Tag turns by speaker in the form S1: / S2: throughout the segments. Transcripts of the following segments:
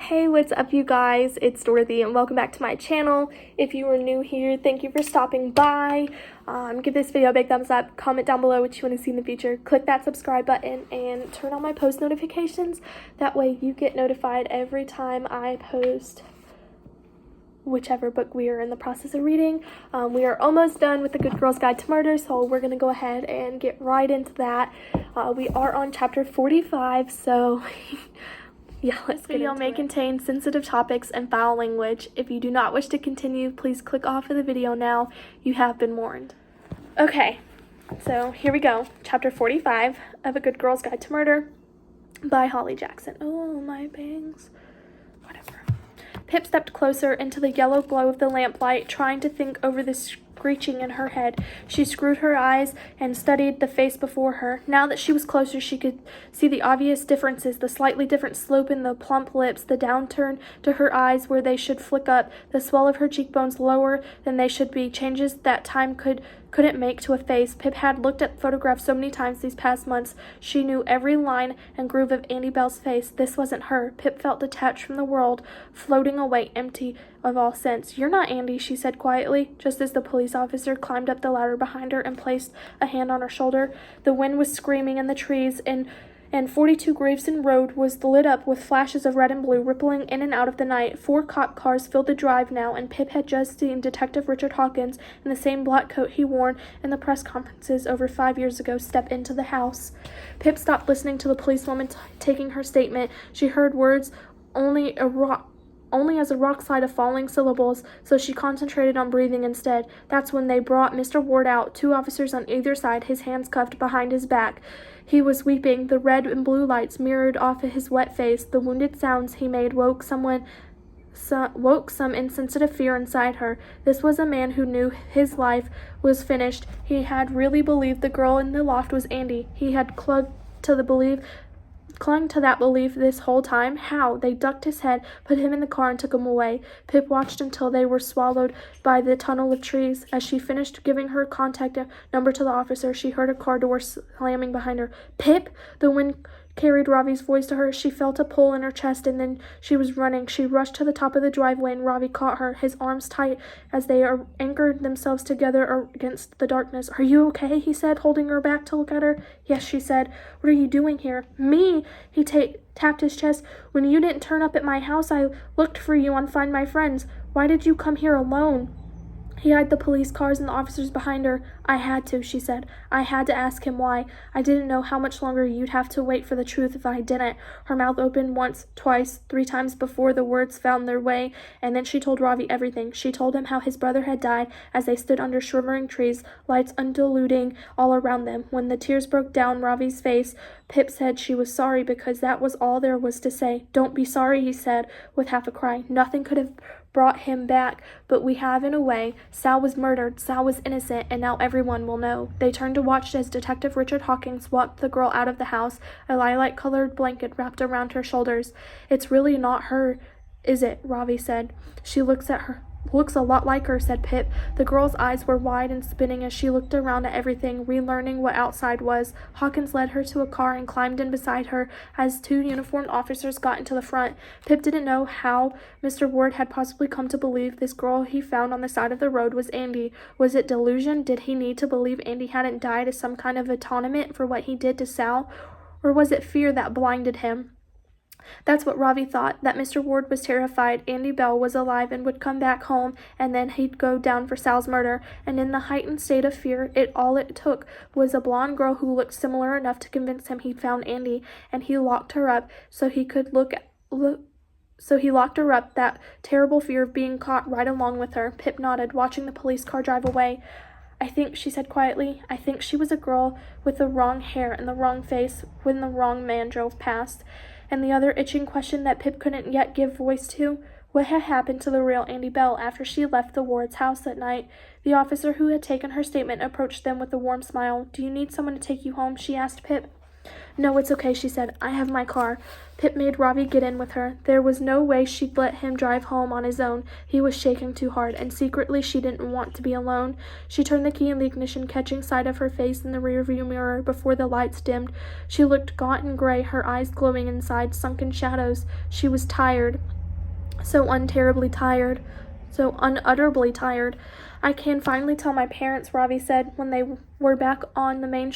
S1: Hey, what's up you guys? It's Dorothy and welcome back to my channel. If you are new here, thank you for stopping by. Give this video a big thumbs up, comment down below what you want to see in the future, click that subscribe button, and turn on my post notifications. That way you get notified every time I post whichever book we are in the process of reading. We are almost done with The Good Girl's Guide to Murder, so we're going to go ahead and get right into that. We are on chapter 45, so... yeah, let's get into it. This video may contain sensitive topics and foul language. If you do not wish to continue, please click off of the video now. You have been warned. Okay, so here we go. Chapter 45 of A Good Girl's Guide to Murder by Holly Jackson. Oh, my bangs. Whatever. Pip stepped closer into the yellow glow of the lamplight, trying to think over the screeching in her head. She screwed her eyes and studied the face before her. Now that she was closer, she could see the obvious differences, the slightly different slope in the plump lips, the downturn to her eyes where they should flick up, the swell of her cheekbones lower than they should be, changes that time couldn't make to a face. Pip had looked at photographs so many times these past months. She knew every line and groove of Andy Bell's face. This wasn't her. Pip felt detached from the world, floating away, empty of all sense. "You're not Andy," she said quietly, just as the police officer climbed up the ladder behind her and placed a hand on her shoulder. The wind was screaming in the trees, and 42 Gravesend Road was lit up with flashes of red and blue rippling in and out of the night. 4 cop cars filled the drive now, and Pip had just seen Detective Richard Hawkins, in the same black coat he wore in the press conferences over 5 years ago, step into the house. Pip stopped listening to the policewoman taking her statement. She heard words only as a rock slide of falling syllables, so she concentrated on breathing instead. That's when they brought Mr. Ward out, 2 officers on either side, his hands cuffed behind his back. He was weeping. The red and blue lights mirrored off of his wet face. The wounded sounds he made woke some insensitive fear inside her. This was a man who knew his life was finished. He had really believed the girl in the loft was Andy. He had clung to that belief this whole time. How? They ducked his head, put him in the car, and took him away. Pip watched until they were swallowed by the tunnel of trees. As she finished giving her contact number to the officer, she heard a car door slamming behind her. "Pip!" The wind carried Ravi's voice to her. She felt a pull in her chest, and then she was running. She rushed to the top of the driveway, and Ravi caught her, his arms tight as they anchored themselves together against the darkness. "Are you okay?" he said, holding her back to look at her. "Yes," she said. "What are you doing here?" "Me?" He tapped his chest. "When you didn't turn up at my house, I looked for you on Find My Friends. Why did you come here alone?" He eyed the police cars and the officers behind her. "I had to," she said. "I had to ask him why. I didn't know how much longer you'd have to wait for the truth if I didn't." Her mouth opened once, twice, 3 times before the words found their way, and then she told Ravi everything. She told him how his brother had died as they stood under shivering trees, lights undulating all around them. When the tears broke down Ravi's face, Pip said she was sorry because that was all there was to say. "Don't be sorry," he said with half a cry. "Nothing could have brought him back, but we have in a way. Sal was murdered, Sal was innocent, and now everyone will know." They turned to watch as Detective Richard Hawkins walked the girl out of the house, a lilac-colored blanket wrapped around her shoulders. "It's really not her, is it?" Ravi said. "She looks a lot like her," said Pip. The girl's eyes were wide and spinning as she looked around at everything, relearning what outside was. Hawkins led her to a car and climbed in beside her as 2 uniformed officers got into the front. Pip didn't know how Mr. Ward had possibly come to believe this girl he found on the side of the road was Andy. Was it delusion? Did he need to believe Andy hadn't died as some kind of atonement for what he did to Sal? Or was it fear that blinded him? That's what Ravi thought, that Mr. Ward was terrified Andy Bell was alive and would come back home, and then he'd go down for Sal's murder. And in the heightened state of fear, all it took was a blonde girl who looked similar enough to convince him he'd found Andy, and he locked her up so he locked her up, that terrible fear of being caught right along with her. Pip nodded, watching the police car drive away. "I think," she said quietly, "I think she was a girl with the wrong hair and the wrong face when the wrong man drove past." And the other itching question that Pip couldn't yet give voice to, what had happened to the real Andy Bell after she left the Ward's house that night? The officer who had taken her statement approached them with a warm smile. "Do you need someone to take you home?" she asked Pip. "No, it's okay," she said. "I have my car." Pip made Ravi get in with her. There was no way she'd let him drive home on his own. He was shaking too hard, and secretly she didn't want to be alone. She turned the key in the ignition, catching sight of her face in the rearview mirror before the lights dimmed. She looked gaunt and gray, her eyes glowing inside sunken shadows. She was tired. so unterribly tired. So unutterably tired. I can finally tell my parents, Ravi said when they were back on the main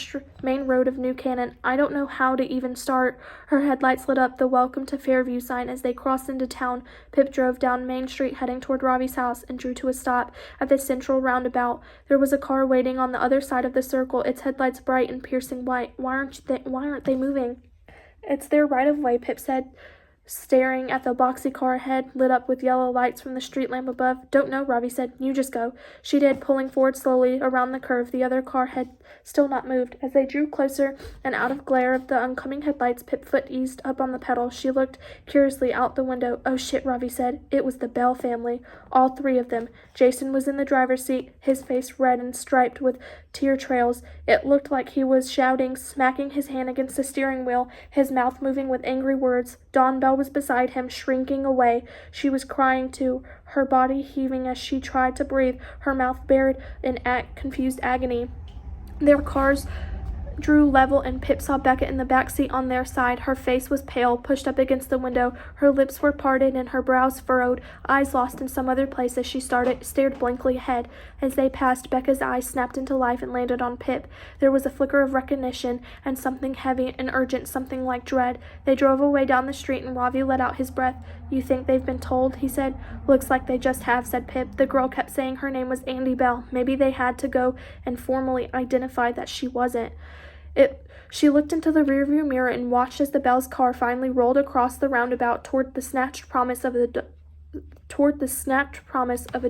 S1: road of New Canaan. I don't know how to even start. Her headlights lit up the Welcome to Fairview sign as they crossed into town. Pip drove down Main Street heading toward Ravi's house and drew to a stop at the central roundabout. There was a car waiting on the other side of the circle, its headlights bright and piercing white. Why aren't they moving? It's their right-of-way, Pip said, staring at the boxy car ahead, lit up with yellow lights from the street lamp above. Don't know, Ravi said. You just go. She did, pulling forward slowly around the curve. The other car had still not moved. As they drew closer and out of glare of the oncoming headlights, Pip's foot eased up on the pedal. She looked curiously out the window. Oh shit, Ravi said. It was the Bell family. All three of them. Jason was in the driver's seat, his face red and striped with tear trails. It looked like he was shouting, smacking his hand against the steering wheel, his mouth moving with angry words. Dawn Bell was beside him, shrinking away. She was crying too, her body heaving as she tried to breathe, her mouth bared in confused agony. Their cars drew level, and Pip saw Beckett in the back seat on their side. Her face was pale, pushed up against the window. Her lips were parted and her brows furrowed, eyes lost in some other place as she stared blankly ahead. As they passed, Becca's eyes snapped into life and landed on Pip. There was a flicker of recognition and something heavy and urgent, something like dread. They drove away down the street and Ravi let out his breath. You think they've been told? He said. Looks like they just have, said Pip. The girl kept saying her name was Andy Bell. Maybe they had to go and formally identify that she wasn't. She looked into the rearview mirror and watched as the Bell's car finally rolled across the roundabout toward the snatched promise of a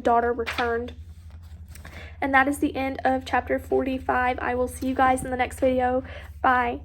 S1: daughter returned. And that is the end of chapter 45. I will see you guys in the next video. Bye.